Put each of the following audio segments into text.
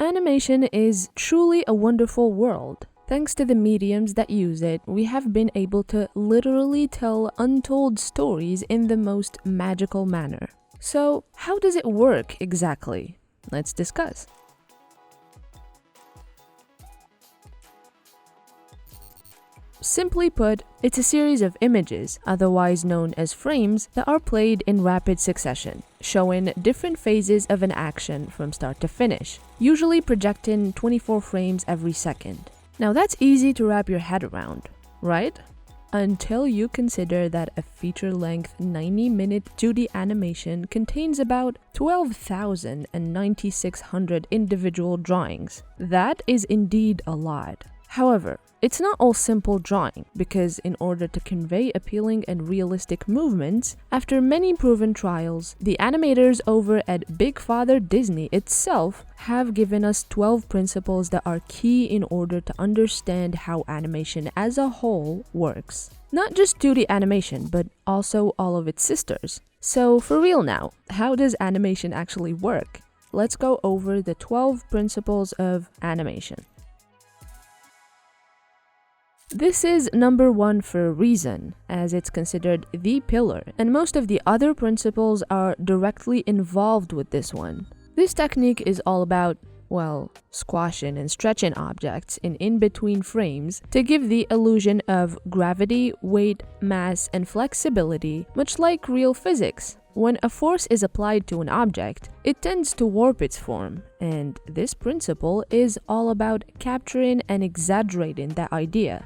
Animation is truly a wonderful world. Thanks to the mediums that use it, we have been able to literally tell untold stories in the most magical manner. So, how does it work exactly? Let's discuss. Simply put, it's a series of images, otherwise known as frames, that are played in rapid succession, showing different phases of an action from start to finish, usually projecting 24 frames every second. Now that's easy to wrap your head around, right? Until you consider that a feature-length 90-minute 2D animation contains about 12,000 and 9,600 individual drawings. That is indeed a lot. However, it's not all simple drawing, because in order to convey appealing and realistic movements, after many proven trials, the animators over at Big Father Disney itself have given us 12 principles that are key in order to understand how animation as a whole works. Not just 2D animation, but also all of its sisters. So for real now, how does animation actually work? Let's go over the 12 principles of animation. This is number 1 for a reason, as it's considered the pillar, and most of the other principles are directly involved with this one. This technique is all about, well, squashing and stretching objects in between frames to give the illusion of gravity, weight, mass, and flexibility, much like real physics. When a force is applied to an object, it tends to warp its form, and this principle is all about capturing and exaggerating that idea.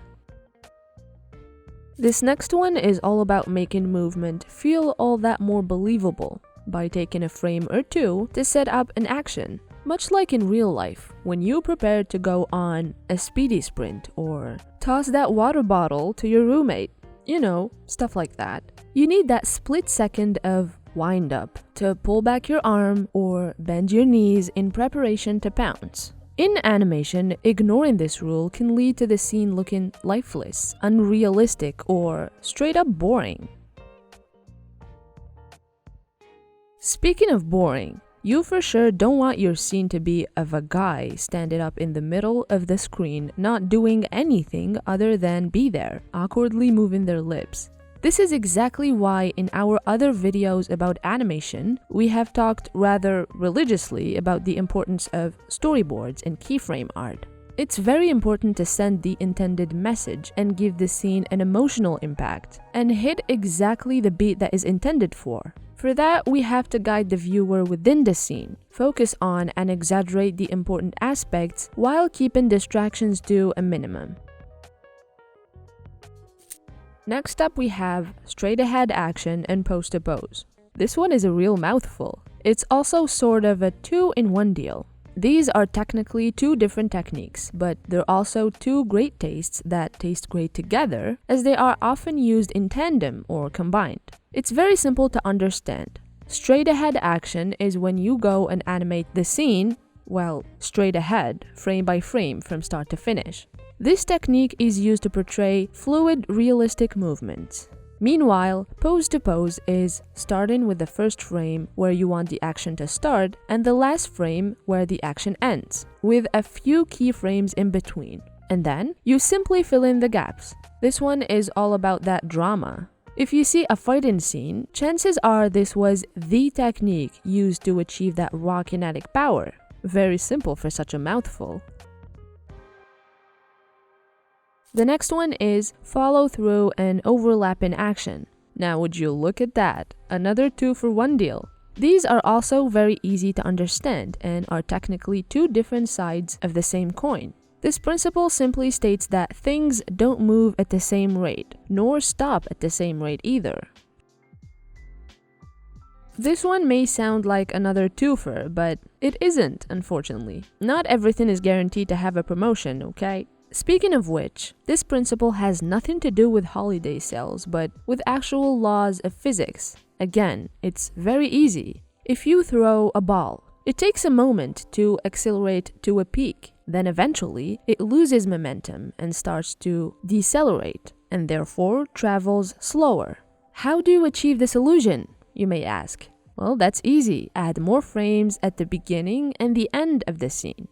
This next one is all about making movement feel all that more believable by taking a frame or two to set up an action. Much like in real life, when you prepare to go on a speedy sprint or toss that water bottle to your roommate, you know, stuff like that. You need that split second of wind up to pull back your arm or bend your knees in preparation to pounce. In animation, ignoring this rule can lead to the scene looking lifeless, unrealistic, or straight up boring. Speaking of boring, you for sure don't want your scene to be of a guy standing up in the middle of the screen not doing anything other than be there, awkwardly moving their lips. This is exactly why in our other videos about animation, we have talked rather religiously about the importance of storyboards and keyframe art. It's very important to send the intended message and give the scene an emotional impact, and hit exactly the beat that is intended for. For that, we have to guide the viewer within the scene, focus on and exaggerate the important aspects while keeping distractions to a minimum. Next up we have straight ahead action and pose to pose. This one is a real mouthful. It's also sort of a 2-in-1 deal. These are technically 2 different techniques, but they're also 2 great tastes that taste great together, as they are often used in tandem or combined. It's very simple to understand. Straight ahead action is when you go and animate the scene, well, straight ahead, frame by frame from start to finish. This technique is used to portray fluid, realistic movements. Meanwhile, pose to pose is starting with the first frame where you want the action to start and the last frame where the action ends, with a few keyframes in between. And then, you simply fill in the gaps. This one is all about that drama. If you see a fighting scene, chances are this was the technique used to achieve that raw kinetic power. Very simple for such a mouthful. The next one is follow through and overlap in action. Now would you look at that, another 2-for-1 deal. These are also very easy to understand and are technically 2 different sides of the same coin. This principle simply states that things don't move at the same rate, nor stop at the same rate either. This one may sound like another twofer, but it isn't, unfortunately. Not everything is guaranteed to have a promotion, okay? Speaking of which, this principle has nothing to do with holiday sales, but with actual laws of physics. Again, it's very easy. If you throw a ball, it takes a moment to accelerate to a peak. Then eventually, it loses momentum and starts to decelerate, and therefore travels slower. How do you achieve this illusion, you may ask? Well, that's easy. Add more frames at the beginning and the end of the scene.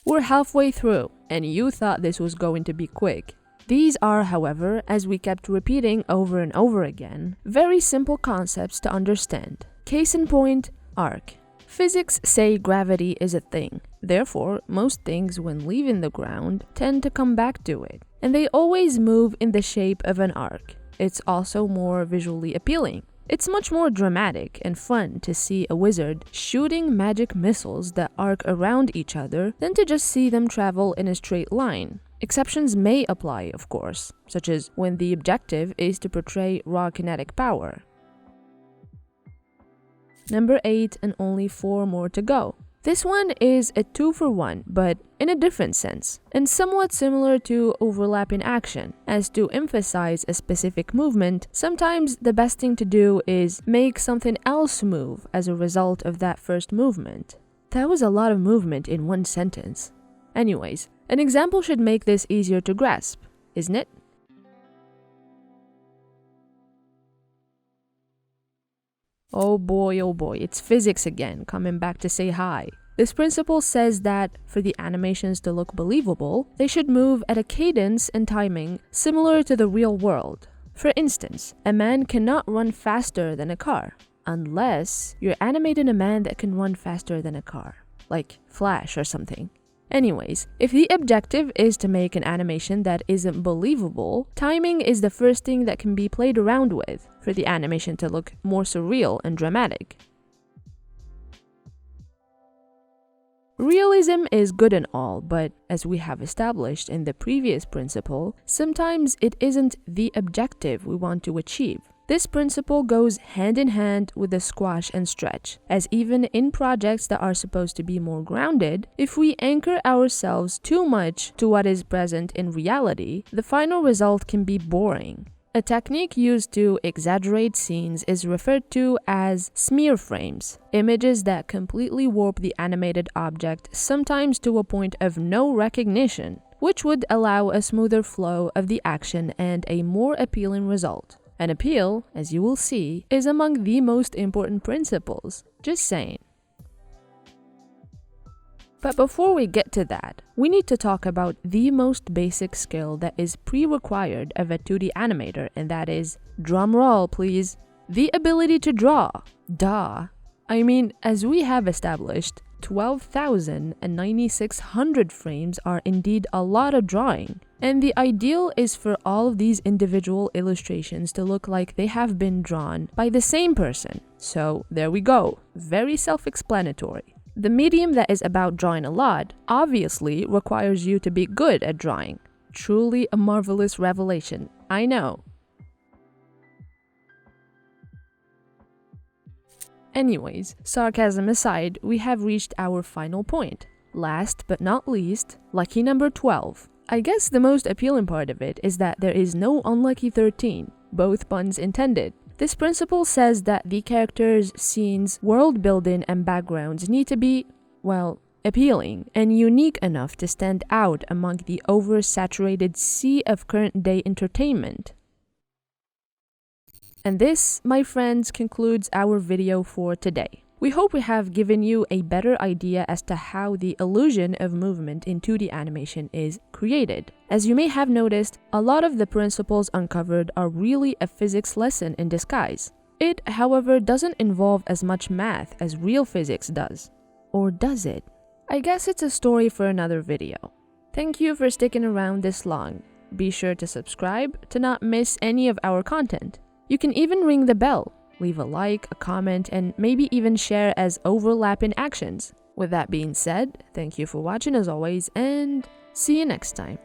We're halfway through, and you thought this was going to be quick. These are, however, as we kept repeating over and over again, very simple concepts to understand. Case in point, arc. Physics say gravity is a thing. Therefore, most things when leaving the ground tend to come back to it, and they always move in the shape of an arc. It's also more visually appealing. It's much more dramatic and fun to see a wizard shooting magic missiles that arc around each other than to just see them travel in a straight line. Exceptions may apply, of course, such as when the objective is to portray raw kinetic power. Number 8, and only 4 more to go. This one is a 2-for-1, but in a different sense, and somewhat similar to overlapping action. As to emphasize a specific movement, sometimes the best thing to do is make something else move as a result of that first movement. That was a lot of movement in one sentence. Anyways, an example should make this easier to grasp, isn't it? Oh boy, it's physics again, coming back to say hi. This principle says that, for the animations to look believable, they should move at a cadence and timing similar to the real world. For instance, a man cannot run faster than a car, unless you're animating a man that can run faster than a car, like Flash or something. Anyways, if the objective is to make an animation that isn't believable, timing is the first thing that can be played around with for the animation to look more surreal and dramatic. Realism is good and all, but as we have established in the previous principle, sometimes it isn't the objective we want to achieve. This principle goes hand in hand with the squash and stretch, as even in projects that are supposed to be more grounded, if we anchor ourselves too much to what is present in reality, the final result can be boring. A technique used to exaggerate scenes is referred to as smear frames, images that completely warp the animated object, sometimes to a point of no recognition, which would allow a smoother flow of the action and a more appealing result. And appeal, as you will see, is among the most important principles. Just saying. But before we get to that, we need to talk about the most basic skill that is pre-required of a 2D animator, and that is, drumroll please, the ability to draw. Duh. I mean, as we have established, 12,000 frames are indeed a lot of drawing, and the ideal is for all of these individual illustrations to look like they have been drawn by the same person. So there we go, very self-explanatory. The medium that is about drawing a lot obviously requires you to be good at drawing. Truly a marvelous revelation, I know. Anyways, sarcasm aside, we have reached our final point. Last but not least, lucky number 12. I guess the most appealing part of it is that there is no unlucky 13, both puns intended. This principle says that the characters, scenes, world building, and backgrounds need to be, well, appealing and unique enough to stand out among the oversaturated sea of current-day entertainment. And this, my friends, concludes our video for today. We hope we have given you a better idea as to how the illusion of movement in 2D animation is created. As you may have noticed, a lot of the principles uncovered are really a physics lesson in disguise. It, however, doesn't involve as much math as real physics does. Or does it? I guess it's a story for another video. Thank you for sticking around this long. Be sure to subscribe to not miss any of our content. You can even ring the bell, leave a like, a comment, and maybe even share as overlapping actions. With that being said, thank you for watching as always, and see you next time.